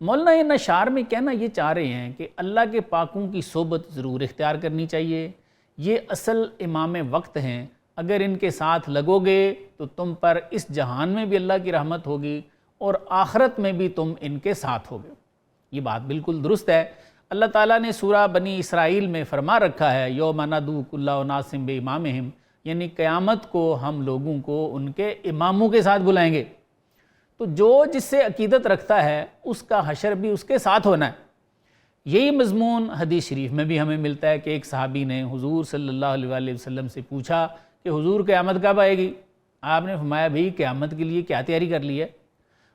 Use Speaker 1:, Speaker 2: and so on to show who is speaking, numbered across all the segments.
Speaker 1: مولانا یہ نشار میں کہنا یہ چاہ رہے ہیں کہ اللہ کے پاکوں کی صحبت ضرور اختیار کرنی چاہیے، یہ اصل امام وقت ہیں، اگر ان کے ساتھ لگو گے تو تم پر اس جہان میں بھی اللہ کی رحمت ہوگی اور آخرت میں بھی تم ان کے ساتھ ہوگے۔ یہ بات بالکل درست ہے۔ اللہ تعالیٰ نے سورہ بنی اسرائیل میں فرما رکھا ہے یوم ندعو کل اناس بامامہم، یعنی قیامت کو ہم لوگوں کو ان کے اماموں کے ساتھ بلائیں گے۔ تو جو جس سے عقیدت رکھتا ہے اس کا حشر بھی اس کے ساتھ ہونا ہے۔ یہی مضمون حدیث شریف میں بھی ہمیں ملتا ہے کہ ایک صحابی نے حضور صلی اللہ علیہ وآلہ وسلم سے پوچھا کہ حضور قیامت کب آئے گی؟ آپ نے فرمایا بھئی قیامت کے لیے کیا تیاری کر لی ہے؟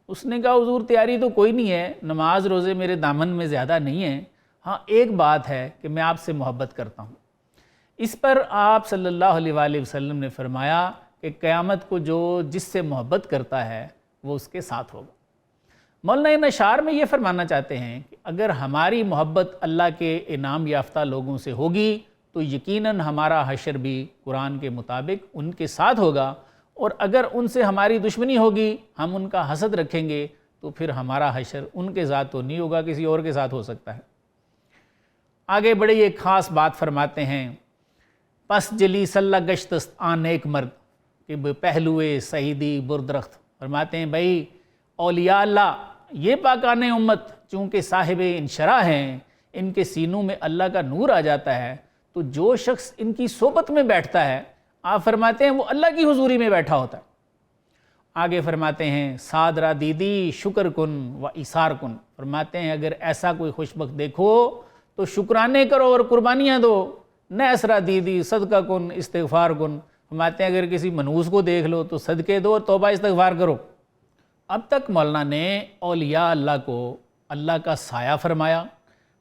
Speaker 1: اس نے کہا حضور تیاری تو کوئی نہیں ہے، نماز روزے میرے دامن میں زیادہ نہیں ہیں، ہاں ایک بات ہے کہ میں آپ سے محبت کرتا ہوں۔ اس پر آپ صلی اللہ علیہ وآلہ وسلم نے فرمایا کہ قیامت کو جو جس سے محبت کرتا ہے وہ اس کے ساتھ ہوگا۔ مولانا نشار میں یہ فرمانا چاہتے ہیں کہ اگر ہماری محبت اللہ کے انعام یافتہ لوگوں سے ہوگی تو یقیناً ہمارا حشر بھی قرآن کے مطابق ان کے ساتھ ہوگا، اور اگر ان سے ہماری دشمنی ہوگی، ہم ان کا حسد رکھیں گے، تو پھر ہمارا حشر ان کے ساتھ تو نہیں ہوگا، کسی اور کے ساتھ ہو سکتا ہے۔ آگے بڑے ایک خاص بات فرماتے ہیں، پس جلی صلی گشتست آن ایک مرد کہ پہلوئے سعیدی بردرخت۔ فرماتے ہیں بھائی اولیاء اللہ یہ پاکان امت چونکہ صاحب انشراح ہیں، ان کے سینوں میں اللہ کا نور آ جاتا ہے، تو جو شخص ان کی صحبت میں بیٹھتا ہے آپ فرماتے ہیں وہ اللہ کی حضوری میں بیٹھا ہوتا ہے۔ آگے فرماتے ہیں سادرہ دیدی شکر کن و ایثار کن۔ فرماتے ہیں اگر ایسا کوئی خوشبخت دیکھو تو شکرانے کرو اور قربانیاں دو، نہ اسرا دیدی صدقہ کن استغفار کن۔ فرماتے ہیں اگر کسی منحوس کو دیکھ لو تو صدقے دو اور توبہ استغفار کرو۔ اب تک مولانا نے اولیاء اللہ کو اللہ کا سایہ فرمایا،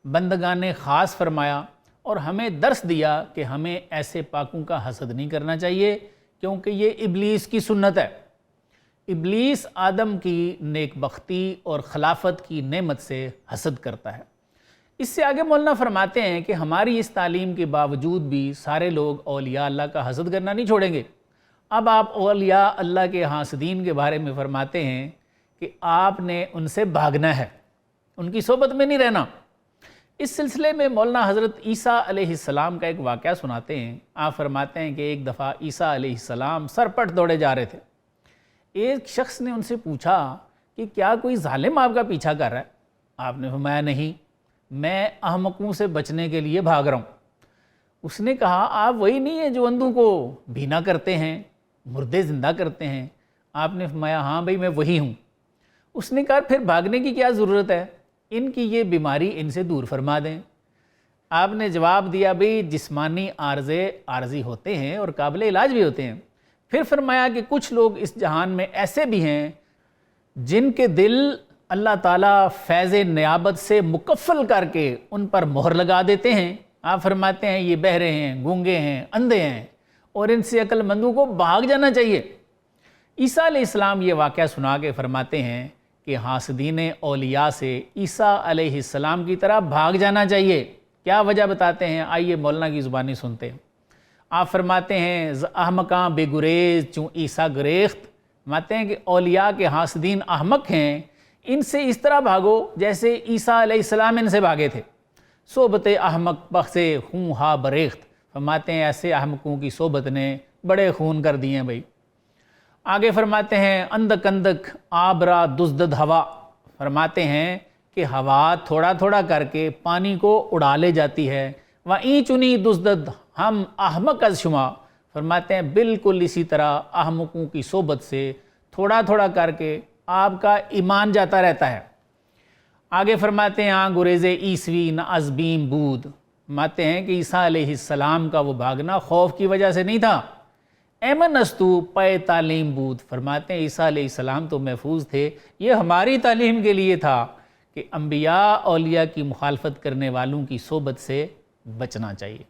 Speaker 1: بندگان خاص فرمایا، اور ہمیں درس دیا کہ ہمیں ایسے پاکوں کا حسد نہیں کرنا چاہیے، کیونکہ یہ ابلیس کی سنت ہے۔ ابلیس آدم کی نیک بختی اور خلافت کی نعمت سے حسد کرتا ہے۔ اس سے آگے مولانا فرماتے ہیں کہ ہماری اس تعلیم کے باوجود بھی سارے لوگ اولیاء اللہ کا حسد کرنا نہیں چھوڑیں گے۔ اب آپ اولیاء اللہ کے حاسدین کے بارے میں فرماتے ہیں کہ آپ نے ان سے بھاگنا ہے، ان کی صحبت میں نہیں رہنا۔ اس سلسلے میں مولانا حضرت عیسیٰ علیہ السلام کا ایک واقعہ سناتے ہیں۔ آپ فرماتے ہیں کہ ایک دفعہ عیسیٰ علیہ السلام سرپٹ دوڑے جا رہے تھے۔ ایک شخص نے ان سے پوچھا کہ کیا کوئی ظالم آپ کا پیچھا کر رہا ہے؟ آپ نے فرمایا نہیں، میں احمقوں سے بچنے کے لیے بھاگ رہا ہوں۔ اس نے کہا آپ وہی نہیں ہیں جو اندھوں کو بینا کرتے ہیں، مردے زندہ کرتے ہیں؟ آپ نے فرمایا ہاں بھائی میں وہی ہوں۔ اس نے کہا پھر بھاگنے کی کیا ضرورت ہے، ان کی یہ بیماری ان سے دور فرما دیں۔ آپ نے جواب دیا بھئی جسمانی عارضے عارضی ہوتے ہیں اور قابل علاج بھی ہوتے ہیں۔ پھر فرمایا کہ کچھ لوگ اس جہان میں ایسے بھی ہیں جن کے دل اللہ تعالیٰ فیض نیابت سے مکفل کر کے ان پر مہر لگا دیتے ہیں۔ آپ فرماتے ہیں یہ بہرے ہیں، گونگے ہیں، اندھے ہیں، اور ان سے عقل مندوں کو بھاگ جانا چاہیے۔ عیسیٰ علیہ السلام یہ واقعہ سنا کے فرماتے ہیں کہ حاسدین اولیاء سے عیسیٰ علیہ السلام کی طرح بھاگ جانا چاہیے۔ کیا وجہ بتاتے ہیں؟ آئیے مولانا کی زبانی سنتے ہیں۔ آپ فرماتے ہیں احمقاں بے گریز چوں عیسیٰ گریخت۔ فرماتے ہیں کہ اولیاء کے حاسدین احمق ہیں، ان سے اس طرح بھاگو جیسے عیسیٰ علیہ السلام ان سے بھاگے تھے۔ صحبت احمق بخش خون ہا بریخت۔ فرماتے ہیں ایسے احمقوں کی صحبت نے بڑے خون کر دیے ہیں بھائی۔ آگے فرماتے ہیں اندک اندک آبرا دزدد ہوا۔ فرماتے ہیں کہ ہوا تھوڑا تھوڑا کر کے پانی کو اڑا لے جاتی ہے۔ وَإِن چُنی دزدد ہم احمق از شما۔ فرماتے ہیں بالکل اسی طرح احمقوں کی صحبت سے تھوڑا تھوڑا کر کے آپ کا ایمان جاتا رہتا ہے۔ آگے فرماتے ہیں آن گریز عیسوی نہ از بیم بود۔ فرماتے ہیں کہ عیسیٰ علیہ السلام کا وہ بھاگنا خوف کی وجہ سے نہیں تھا۔ ایمن استو پے تعلیم بود۔ فرماتے ہیں عیسیٰ علیہ السلام تو محفوظ تھے، یہ ہماری تعلیم کے لیے تھا کہ انبیاء اولیاء کی مخالفت کرنے والوں کی صحبت سے بچنا چاہیے۔